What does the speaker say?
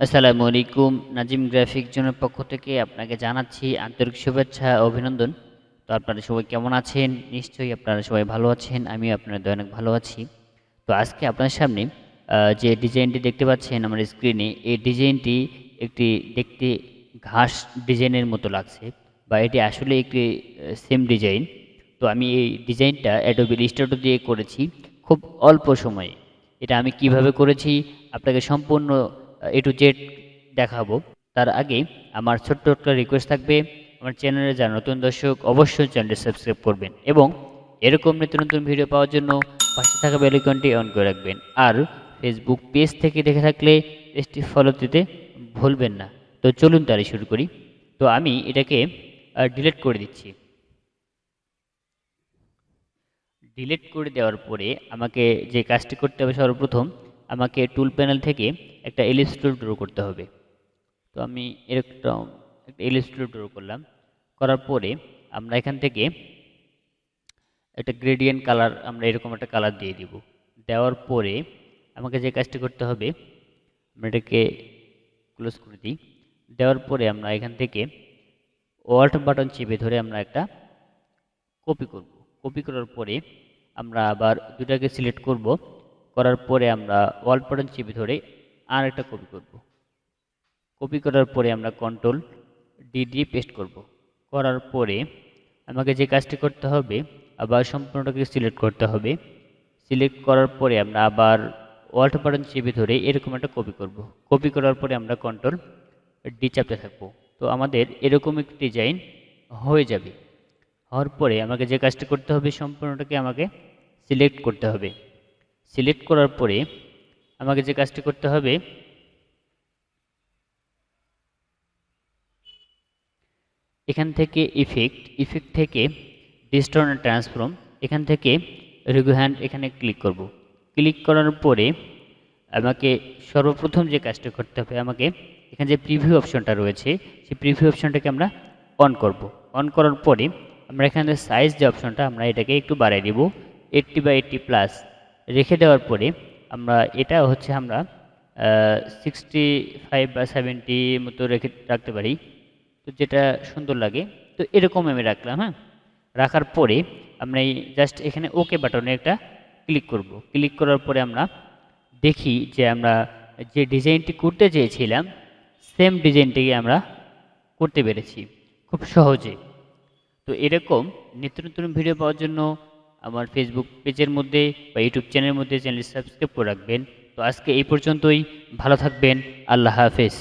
আসসালামু আলাইকুম। নাজিম গ্রাফিক জোনের পক্ষ থেকে আপনাকে জানাচ্ছি আন্তরিক শুভেচ্ছা ও অভিনন্দন। তো আপনারা সবাই কেমন আছেন? নিশ্চয়ই আপনারা সবাই ভালো আছেন। আমিও আপনাদের দয়ায় অনেক ভালো আছি। তো আজকে আপনার সামনে যে ডিজাইনটি দেখতে পাচ্ছেন আমার স্ক্রিনে, এই ডিজাইনটি একটি দেখতে ঘাস ডিজাইনের মতো লাগছে, বা এটি আসলে একটি সেম ডিজাইন। তো আমি এই ডিজাইনটা অ্যাডোবি ইলাস্ট্রেটর দিয়ে করেছি খুব অল্প সময়ে। এটা আমি কিভাবে করেছি আপনাকে সম্পূর্ণ এ টু জেড দেখাবো। তার আগে আমার ছোট্ট একটা রিকোয়েস্ট থাকবে, আমার চ্যানেলে যারা নতুন দর্শক অবশ্যই চ্যানেলটি সাবস্ক্রাইব করবেন এবং এরকম নিত্য নতুন ভিডিও পাওয়ার জন্য পাশে থাকা বেল আইকনটি অন করে রাখবেন। আর ফেসবুক পেজ থেকে দেখে থাকলে পেজটি ফলো দিতে ভুলবেন না। তো চলুন তাহলে শুরু করি। তো আমি এটাকে ডিলিট করে দিচ্ছি। ডিলিট করে দেওয়ার পরে আমাকে যে কাজটি করতে হবে, সর্বপ্রথম আমাকে টুল প্যানেল থেকে একটা ইলাস্ট্রেটর ড্র করতে হবে। তো আমি এরকম একটা ইলাস্ট্রেটর ড্র করলাম। করার পরে আমরা এখান থেকে একটা গ্রেডিয়েন্ট কালার, আমরা এরকম একটা কালার দিয়ে দিব। দেওয়ার পরে আমাকে যে কাজটি করতে হবে, আমরা এটাকে ক্লোজ করে দিই। দেওয়ার পরে আমরা এখান থেকে অল্ট বাটন চেপে ধরে আমরা একটা কপি করব। কপি করার পরে আমরা আবার দুটাকে সিলেক্ট করব। করার পরে আমরা অল্ট বাটন চেপে ধরে আর একটা কপি করব। কপি করার পরে আমরা কন্ট্রোল ডি দিয়ে পেস্ট করব। করার পরে আমাকে যে কাজটি করতে হবে, আবার সম্পূর্ণটাকে সিলেক্ট করতে হবে। সিলেক্ট করার পরে আমরা আবার অল্ট বাটন চেপে ধরে এরকম একটা কপি করব। কপি করার পরে আমরা কন্ট্রোল ডি চাপতে থাকবো। তো আমাদের এরকম একটি ডিজাইন হয়ে যাবে। হওয়ার পরে আমাকে যে কাজটি করতে হবে, সম্পূর্ণটাকে আমাকে সিলেক্ট করতে হবে। সিলেক্ট করার পরে আমাকে যে কাজটি করতে হবে, এখান থেকে ইফেক্ট থেকে ডিস্টর্ট অ্যান্ড ট্রান্সফর্ম, এখান থেকে রিভিউ হ্যান্ড এখানে ক্লিক করব। ক্লিক করার পরে আমাকে সর্বপ্রথম যে কাজটা করতে হবে, আমাকে এখানে যে প্রিভিউ অপশনটা রয়েছে, সেই প্রিভিউ অপশনটাকে আমরা অন করব। অন করার পরে আমরা এখানে সাইজ যে অপশনটা, আমরা এটাকে একটু বাড়িয়ে দিব 80/80+ রেখে দেওয়ার পরে আমরা এটা হচ্ছে আমরা 65 বা 70 মতো রাখতে পারি, তো যেটা সুন্দর লাগে। তো এরকম আমি রাখলাম। হ্যাঁ, রাখার পরে আমরা এই জাস্ট এখানে ওকে বাটনে একটা ক্লিক করব। ক্লিক করার পরে আমরা দেখি যে আমরা যে ডিজাইনটি করতে চেয়েছিলাম, সেম ডিজাইনটিকে আমরা করতে পেরেছি খুব সহজে। তো এরকম নিত্য নতুন ভিডিও পাওয়ার জন্য আমার ফেসবুক পেজের মধ্যে বা ইউটিউব চ্যানেলের মধ্যে চ্যানেল সাবস্ক্রাইব করে রাখবেন। তো আজকে এই পর্যন্তই। ভালো থাকবেন। আল্লাহ হাফেজ।